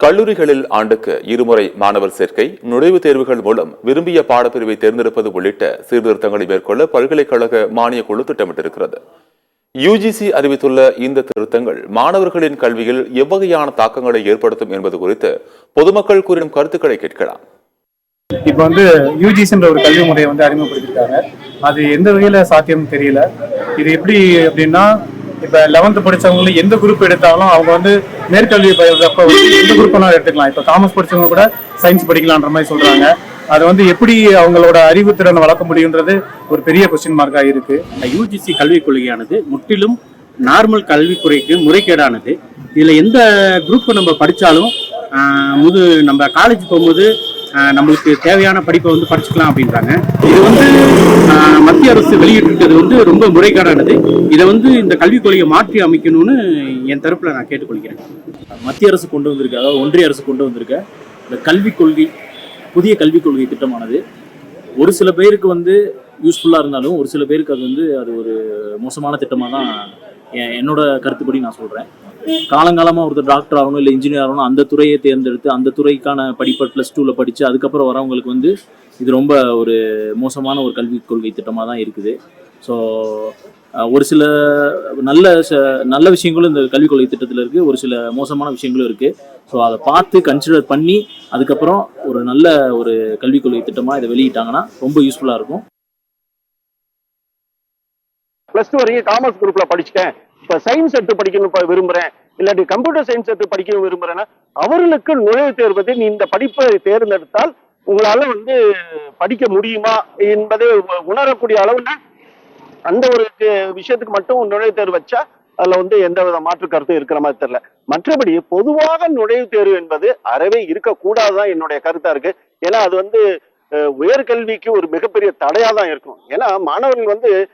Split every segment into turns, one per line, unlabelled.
கல்லூரிகளில் ஆண்டுக்கு இருமுறை மாணவர் சேர்க்கை, நுழைவுத் தேர்வுகள் மூலம் விரும்பிய பாடப்பிரிவை தேர்ந்தெடுப்பது உள்ளிட்ட சீர்திருத்தங்களை மேற்கொள்ள பல்கலைக்கழக மானியக் குழு திட்டமிட்டிருக்கிறது. யுஜிசி அறிவித்துள்ள இந்த திருத்தங்கள் மாணவர்களின் கல்வியில் எவ்வகையான தாக்கங்களை ஏற்படுத்தும் என்பது குறித்து பொதுமக்கள் கூறும் கருத்துக்களை கேட்கலாம்.
இப்போ யூஜிசின்ற ஒரு கல்வி முறையை அறிமுகப்படுத்திருக்காங்க. அது எந்த வகையில சாத்தியம் தெரியல. இது எப்படி அப்படின்னா, இப்ப 11th படிச்சவங்களும் எந்த குரூப் எடுத்தாலும் அவங்க மேற்கல்வி பயிர்றப்ப எந்த குரூப் எடுத்துக்கலாம். இப்ப காமர்ஸ் படிச்சவங்க கூட சயின்ஸ் படிக்கலான்ற மாதிரி சொல்றாங்க. அது எப்படி அவங்களோட அறிவுத்திறனை வளர்க்க முடியுன்றது ஒரு பெரிய கொஸ்டின் மார்க்கா இருக்கு.
யூஜிசி கல்விக் கொள்கையானது முற்றிலும் நார்மல் கல்வித்துறைக்கு முறைகேடானது. இதுல எந்த குரூப் நம்ம படிச்சாலும் நம்ம காலேஜ் போகும்போது நம்மளுக்கு தேவையான படிப்பை படிச்சுக்கலாம் அப்படின்றாங்க. இது மத்திய அரசு வெளியிட்டிருக்கிறது ரொம்ப முறைகேடானது. இதை இந்த கல்விக் கொள்கையை மாற்றி அமைக்கணும்னு என் தரப்புல நான் கேட்டுக்கொள்கிறேன்.
மத்திய அரசு கொண்டு வந்திருக்க, அதாவது ஒன்றிய அரசு கொண்டு வந்திருக்க இந்த கல்விக் கொள்கை, புதிய கல்விக் கொள்கை திட்டமானது ஒரு சில பேருக்கு யூஸ்ஃபுல்லாக இருந்தாலும் ஒரு சில பேருக்கு அது ஒரு மோசமான திட்டமாக தான் என்னோட கருத்துப்படி நான் சொல்கிறேன். காலங்காலமாக ஒருத்தர் டாக்டர் ஆகணும், இல்லை இன்ஜினியர் ஆகணும், அந்த துறையை தேர்ந்தெடுத்து அந்த துறைக்கான படிப்பை +2ல் படித்து அதுக்கப்புறம் வரவங்களுக்கு இது ரொம்ப ஒரு மோசமான ஒரு கல்விக் கொள்கை திட்டமாக தான் இருக்குது. ஸோ ஒரு சில நல்ல விஷயங்களும் இந்த கல்விக் கொள்கை திட்டத்தில் இருக்குது, ஒரு சில மோசமான விஷயங்களும் இருக்குது. ஸோ அதை பார்த்து கன்சிடர் பண்ணி அதுக்கப்புறம் ஒரு நல்ல ஒரு கல்விக் கொள்கை திட்டமாக இதை வெளியிட்டாங்கன்னா ரொம்ப யூஸ்ஃபுல்லாக இருக்கும்.
+2 வரைக்கும் காமர்ஸ் குரூப்ல படிச்சுட்டேன், இப்ப சயின்ஸ் எடுத்து படிக்கணும் விரும்புறேன், இல்லாட்டி கம்ப்யூட்டர் சயின்ஸ் எடுத்து படிக்க விரும்புறேன்னா அவர்களுக்கு நுழைவுத் தேர்வு நீ இந்த படிப்பை தேர்ந்தெடுத்தால் உங்களால படிக்க முடியுமா என்பதை உணரக்கூடிய அளவுல அந்த ஒரு விஷயத்துக்கு மட்டும் நுழைவுத் தேர்வு வச்சா அதுல எந்த வித மாற்று கருத்து இருக்கிற மாதிரி தெரியல. மற்றபடி பொதுவாக நுழைவுத் தேர்வு என்பது அறவே இருக்கக்கூடாதுதான் என்னுடைய கருத்தா இருக்கு. ஏன்னா அது உயர்கல்விக்கு ஒரு மிகப்பெரிய தடையா தான் இருக்கும். ஏன்னா மாணவர்கள்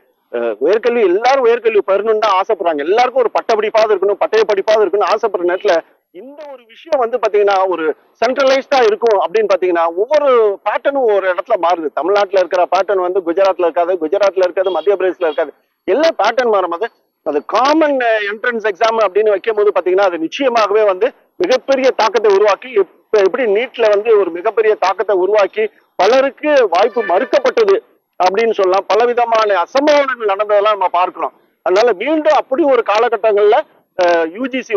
உயர்கல்வி எல்லாரும் உயர்கல்வி பெறணும்னு தான் ஆசைப்படுறாங்க. எல்லாருக்கும் ஒரு பட்டப்படிப்பாவது இருக்கணும், பட்டய படிப்பாவது இருக்கணும் ஆசைப்படுற நேரத்துல இந்த ஒரு விஷயம் பாத்தீங்கன்னா ஒரு சென்ட்ரலைஸ்டா இருக்கும் அப்படின்னு பாத்தீங்கன்னா ஒவ்வொரு பேட்டர்னும் ஒரு இடத்துல மாறுது. தமிழ்நாட்டுல இருக்கிற பேட்டர்ன் குஜராத்ல இருக்காது, குஜராத்ல இருக்காது, மத்திய பிரதேசல இருக்காது. எல்லா பேட்டர்ன் மாறும்போது அது காமன் என்ட்ரன்ஸ் எக்ஸாம் அப்படின்னு வைக்கும் போது பாத்தீங்கன்னா அது நிச்சயமாகவே மிகப்பெரிய தாக்கத்தை உருவாக்கி, எப்படி நீட்ல ஒரு மிகப்பெரிய தாக்கத்தை உருவாக்கி பலருக்கு வாய்ப்பு மறுக்கப்பட்டது அப்படின்னு சொல்லலாம். பலவிதமான அசம்பாவிதங்கள் நடந்ததெல்லாம் நம்ம பார்க்கிறோம். அதனால மீண்டும் அப்படி ஒரு காலகட்டங்கள்ல யூஜிசி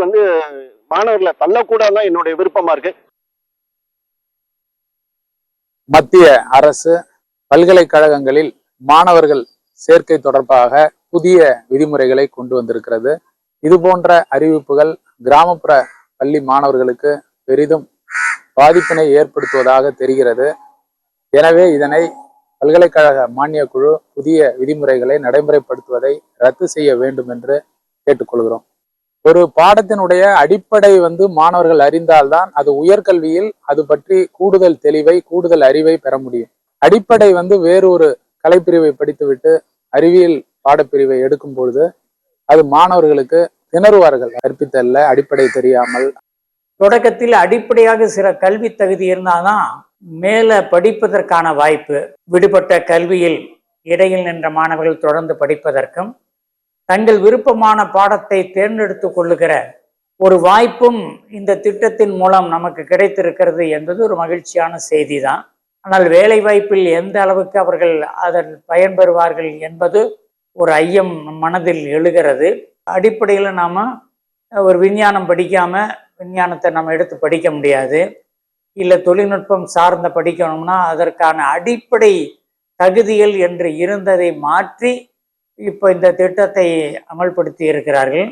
மாணவர்களை தள்ளக்கூடாதுதான் என்னுடைய விருப்பமா இருக்கு.
மத்திய அரசு பல்கலைக்கழகங்களில் மாணவர்கள் சேர்க்கை தொடர்பாக புதிய விதிமுறைகளை கொண்டு வந்திருக்கிறது. இது போன்ற அறிவிப்புகள் கிராமப்புற பள்ளி மாணவர்களுக்கு பெரிதும் பாதிப்பினை ஏற்படுத்துவதாக தெரிகிறது. எனவே இதனை பல்கலைக்கழக மானியக் குழு புதிய விதிமுறைகளை நடைமுறைப்படுத்துவதை ரத்து செய்ய வேண்டும் என்று கேட்டுக்கொள்கிறோம். ஒரு பாடத்தினுடைய அடிப்படை மாணவர்கள் அறிந்தால்தான் அது உயர்கல்வியில் அது பற்றி கூடுதல் தெளிவை, கூடுதல் அறிவை பெற முடியும். அடிப்படை வேறு ஒரு கலைப்பிரிவை படித்துவிட்டு அறிவியல் பாடப்பிரிவை எடுக்கும் பொழுது அது மாணவர்களுக்கு திணறுவார்கள். கற்பித்தல்ல அடிப்படை தெரியாமல்.
தொடக்கத்தில் அடிப்படையாக சில கல்வி தகுதி இருந்தாதான் மேல படிப்பதற்கான வாய்ப்பு. விடுபட்ட கல்வியில் இடையில் நின்ற மாணவர்கள் தொடர்ந்து படிப்பதற்கும் தங்கள் விருப்பமான பாடத்தை தேர்ந்தெடுத்து கொள்ளுகிற ஒரு வாய்ப்பும் இந்த திட்டத்தின் மூலம் நமக்கு கிடைத்திருக்கிறது என்பது ஒரு மகிழ்ச்சியான செய்தி தான். ஆனால் வேலை வாய்ப்பில் எந்த அளவுக்கு அவர்கள் அதன் பயன்பெறுவார்கள் என்பது ஒரு ஐயம் மனதில் எழுகிறது. அடிப்படையில் நாம ஒரு விஞ்ஞானம் படிக்காம விஞ்ஞானத்தை நம்ம எடுத்து படிக்க முடியாது. இல்லை தொழில்நுட்பம் சார்ந்த படிக்கணும்னா அதற்கான அடிப்படை தகுதிகள் என்று இருந்ததை மாற்றி இப்போ இந்த திட்டத்தை அமல்படுத்தி இருக்கிறார்கள்.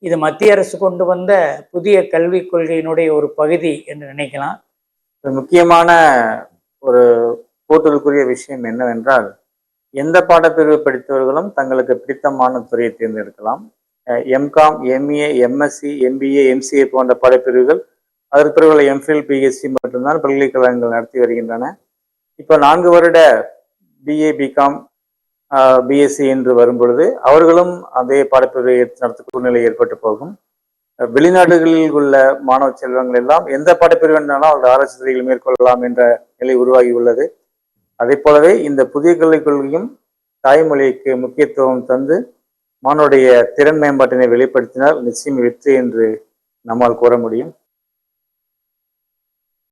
இது மத்திய அரசு கொண்டு வந்த புதிய கல்விக் கொள்கையினுடைய ஒரு பகுதி என்று நினைக்கலாம்.
முக்கியமான ஒரு போட்டுதலுக்குரிய விஷயம் என்னவென்றால், எந்த பாடப்பிரிவு படித்தவர்களும் தங்களுக்கு பிடித்தமான துறையை தேர்ந்தெடுக்கலாம். MCom, MA, MSc, MBA, MCA போன்ற பாடப்பிரிவுகள், அதற்கு பிறகு எம்ஃபில், பிஹெச்டி மட்டும்தான் பல்கலைக்கழகங்கள் நடத்தி வருகின்றன. இப்போ 4 வருட பிஏ, பிகாம், பிஎஸ்சி என்று வரும்பொழுது அவர்களும் அதே பாடப்பிரிவை நடத்த சூழ்நிலை ஏற்பட்டு போகும். வெளிநாடுகளில் உள்ள மாணவ செல்வங்கள் எல்லாம் எந்த பாடப்பிரிவு வேண்டாலும் அவர்கள் ஆராய்ச்சி துறைகளை மேற்கொள்ளலாம் என்ற நிலை உருவாகி உள்ளது. அதே போலவே இந்த புதிய கல்விக் கொள்கையும் தாய்மொழிக்கு முக்கியத்துவம் தந்து மாணவருடைய திறன் மேம்பாட்டினை வெளிப்படுத்தினால் நிச்சயம் வெற்றி என்று நம்மால் கூற முடியும்.